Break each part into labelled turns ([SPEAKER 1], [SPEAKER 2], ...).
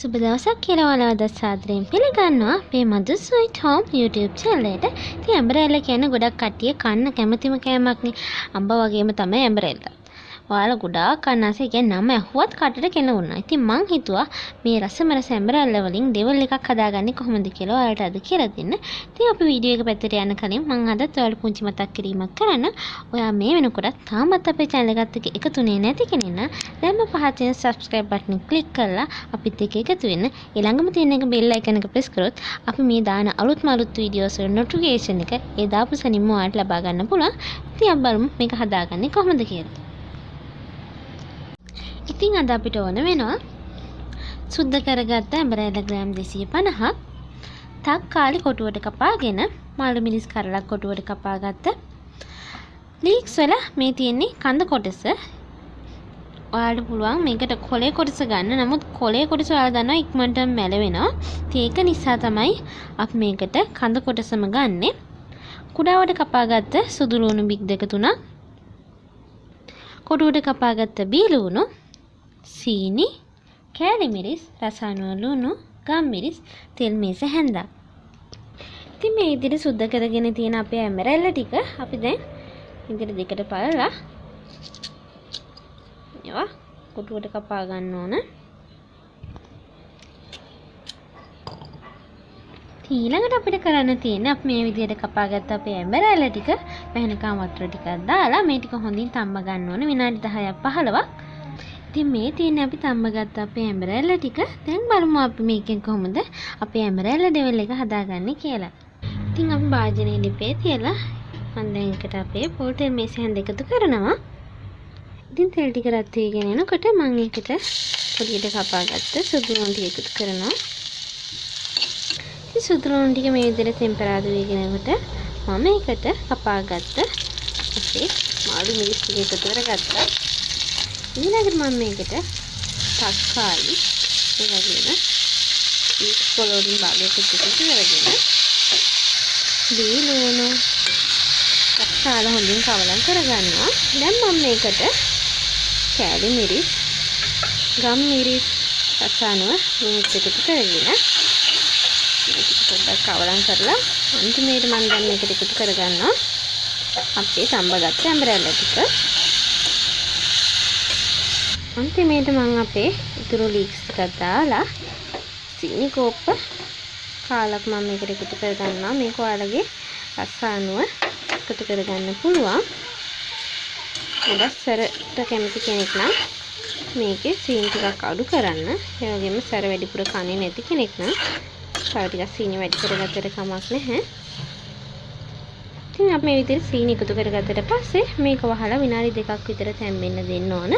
[SPEAKER 1] සුබ දවසක් කියලා ඔයාලව සාදරයෙන් පිළිගන්නවා අපේ මදු ස්වීට් හෝම් YouTube channel එකට. ඉතින් ඇඹරැල්ල කියන්නේ ගොඩක් කට්ටිය කන්න කැමතිම කෑමක්නේ. අම්බ වගේම තමයි ඇඹරැල්ල. ඔයාලා ගොඩාක් කන්න ආසයි කියන්නේ නම ඇහුවත් කටට කෙන වුණා. ඉතින් මං හිතුවා මේ රසමරස ඇඹරැල්ල වලින් ඩෙවල් එකක් හදාගන්නේ කොහොමද කියලා ඔයාලට අද කියලා දෙන්න. ඉතින් අපි වීඩියෝ එක පැත්තට යන්න කලින් මං අදත් ඔයාලට පුංචි මතක් කිරීමක් කරන්න. ඔයා මේ වෙනකොට තාමත් අපේ channel එකත් එක්ක එකතුනේ නැති කෙනෙක් නම් දැන්ම පහත තියෙන subscribe button click කරලා අපිත් එක්ක එකතු වෙන්න. ඊළඟම තියෙන එක bell icon එක press කරොත් අපි මේ දාන අලුත්ම අලුත් වීඩියෝස් වල notification එක ඒ දාපු සැනින්ම ඔයාලට ලබා ගන්න පුළුවන්. ඉතින් අපි බලමු මේක හදාගන්නේ කොහොමද කියලා. ඉතින් අද අපිට ඕන වෙනවා සුද්ධ කරගත්ත ඇඹරැල්ල ග්‍රෑම් 250ක්, තක්කාලි කොටුවට කපාගෙන මාළු මිරිස් කරලක් කොටුවට කපාගත්ත. ලීක්ස් වල මේ තියෙන්නේ කඳ කොටස. ඔයාලට පුළුවන් මේකට කොලේ කොටස ගන්න. නමුත් කොලේ කොටස ඔයාලා දන්නවා ඉක්මනට මැලවෙනවා. ඒක නිසා තමයි අපි මේකට කඳ කොටසම ගන්නෙ. කුඩාවට කපාගත්ත සුදු ලුණු බික් 2-3, කොටුවට කපාගත්ත බීලුණු, සීනි, කෑලි මිරිස්, රසායන ලුණු, ගම් මිරිස්, තෙල් මේස හැන්දක්. ඉතින් මේ විදිහට සුද්ධ කරගෙන තියෙන අපේ ඇඹරැල්ල ටික අපි දැන් විදිහට දෙකට පළලා ඒවා කොටුවට කපා ගන්න ඕන. ඊළඟට අපිට කරන්න තියෙන්නේ අපි මේ විදිහට කපාගත්ත අපේ ඇඹරැල්ල ටික පැහැනකම් වතුර ටිකක් දාලා මේ ටික හොඳින් තම්බ ගන්න ඕනේ විනාඩි 10ක් 15ක්. ඉතින් මේ තියෙන්නේ අපි තම්බගත්ත අපේ ඇඹරැල්ල ටික. දැන් බලමු අපි මේකෙන් කොහොමද අපේ ඇඹරැල්ල ඩෙවල් එක හදාගන්නේ කියලා. ඉතින් අපි භාජනයේ ලිපේ තියලා මම දැන් එකට අපේ පොල් තෙල් මේස හැන්ද එකතු කරනවා. ඉතින් තෙල් ටික රත් වෙගෙන එනකොට මම ඒකට පොඩියට කපාගත්ත සුදු ලුණු ටික එකතු කරනවා. ඉතින් සුදු ලුණු ටික මේ විදිහට ටෙම්පරාදු වෙගෙන යනකොට මම ඒකට කපාගත්ත අපේ මාළු මිරිස් ටික එකතු කරගත්තා. ඊළඟට මම මේකට තක්කාලි ඒ වගේම ඊට පොළොරින් භාගයකට එකතු කරගෙන බීලුණු තක්කාල හොඳින් කවලම් කරගන්නවා. දැන් මම මේකට කෑලි මිරිස්, ගම් මිරිස්, රසායන ලුණු එකතු කරගෙන පොඩ්ඩක් කවලම් කරලා අන්තිමේට මම දැන් මේකට එකතු කරගන්නවා අපේ තම්බගත්ත ඇඹරැල්ල ටික. අන්තිමේට මම අපේ ඉතුරු ලීක්ස් ටිකක් දාලා සීනි කෝප්ප කාලක් මම මේකට එකතු කරගන්නවා. මේක ඔයාලගේ රස අනුව එකතු කරගන්න පුළුවන්. සැරට කැමති කෙනෙක් නම් මේකේ සීනි ටිකක් අඩු කරන්න. ඒ වගේම සැර වැඩිපුර කන්නේ නැති කෙනෙක් නම් තව ටිකක් සීනි වැඩි කරගත්තට කමක් නැහැ. ඉතින් අපි මේ විදිහට සීනි එකතු කරගත්තට පස්සේ මේක වහලා විනාඩි 2ක් විතර තැම්බෙන්න දෙන්න ඕන.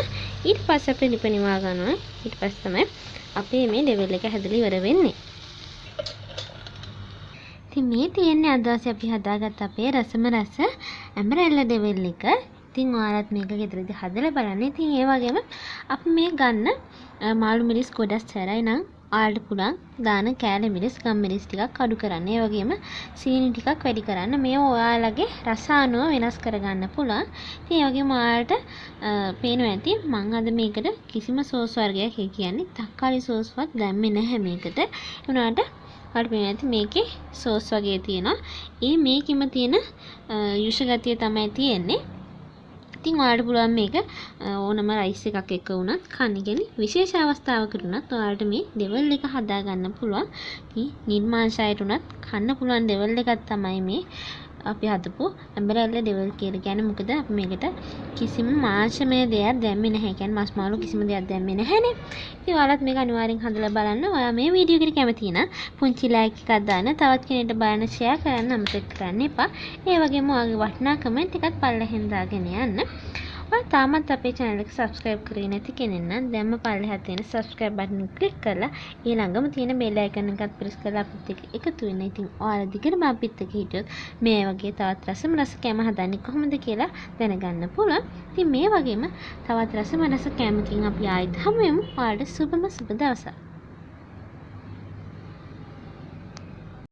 [SPEAKER 1] ඊට පස්සේ අපි ලිප නිවා ගන්නවා. ඊට පස්සේ තමයි අපේ මේ ඩෙවල් එක හැදලා ඉවර වෙන්නේ. ඉතින් මේ තියෙන්නේ අද අපි හදාගත්ත අපේ රසම රස ඇඹරැල්ල ඩෙවල් එක. ඉතින් ඔයාලත් මේක ගෙදරදී හදලා බලන්න. ඉතින් ඒ වගේම අපි මේ ගන්න මාළු මිරිස් ගොඩක් සැරයි නම් ඔයාලට පුළුවන් දාන කෑලි මිරිස්, ගම් මිරිස් ටිකක් අඩු කරන්න. ඒ වගේම සීනි ටිකක් වැඩි කරන්න. මේ ඔයාලගේ රස අනුව වෙනස් කරගන්න පුළුවන්. ඉතින් ඒ වගේම ඔයාලට පේනවා ඇති මම අද මේකට කිසිම සෝස් වර්ගයක් කියන්නේ තක්කාලි සෝස්වත් දැම්මේ නැහැ මේකට. ඒ වුණාට ඔයාලට පේනවා ඇති මේකේ සෝස් වගේ තියෙනවා. ඒ මේකෙම තියෙන යුෂ ගතිය තමයි තියෙන්නේ. ඉතින් ඔයාලට පුළුවන් මේක ඕනම රයිස් එකක් එක්ක වුණත් කන්න. කියන්නේ විශේෂ අවස්ථාවකට උනත් ඔයාලට මේ ඩෙවල් එක හදා ගන්න පුළුවන්. ඉතින් නිර්මාංශයට උනත් කන්න පුළුවන් ඩෙවල් එකක් තමයි මේ අපි හදපු ඇඹරැල්ල ඩෙවල් කියලා කියන්නේ. මොකද අපි මේකට කිසිම මාංශමය දෙයක් දැම්මේ නැහැ. කියන්නේ මස් මාළු කිසිම දෙයක් දැම්මේ නැහැනේ. ඉතින් ඔයාලත් මේක අනිවාර්යෙන් හදලා බලන්න. ඔයා මේ වීඩියෝ එකට කැමති නම් පුංචි ලයික් එකක් දාන්න, තවත් කෙනෙක්ට බලන්න ෂෙයා කරන්න අමතක කරන්න එපා. ඒ වගේම ඔයාගේ වටිනා කමෙන්ට් එකත් පල්ලෙහෙන් දාගෙන යන්න. ඔයා තාමත් අපේ channel එක subscribe කරේ නැති කෙනෙක් නම් දැන්ම පල්ලෙහා තියෙන subscribe button එක click කරලා ඊළඟම තියෙන bell icon එකත් press කරලා අපිත් එක්ක එකතු වෙන්න. ඉතින් ඔයාලා දිගටම අපිත් එක්ක හිටියොත් මේ වගේ තවත් රසම රස කෑම හදන්නේ කොහොමද කියලා දැනගන්න පුළුවන්. ඉතින් මේ වගේම තවත් රසම රස කෑමකින් අපි ආයෙත් හමු වෙමු. ඔයාලට සුබම සුබ දවසක්.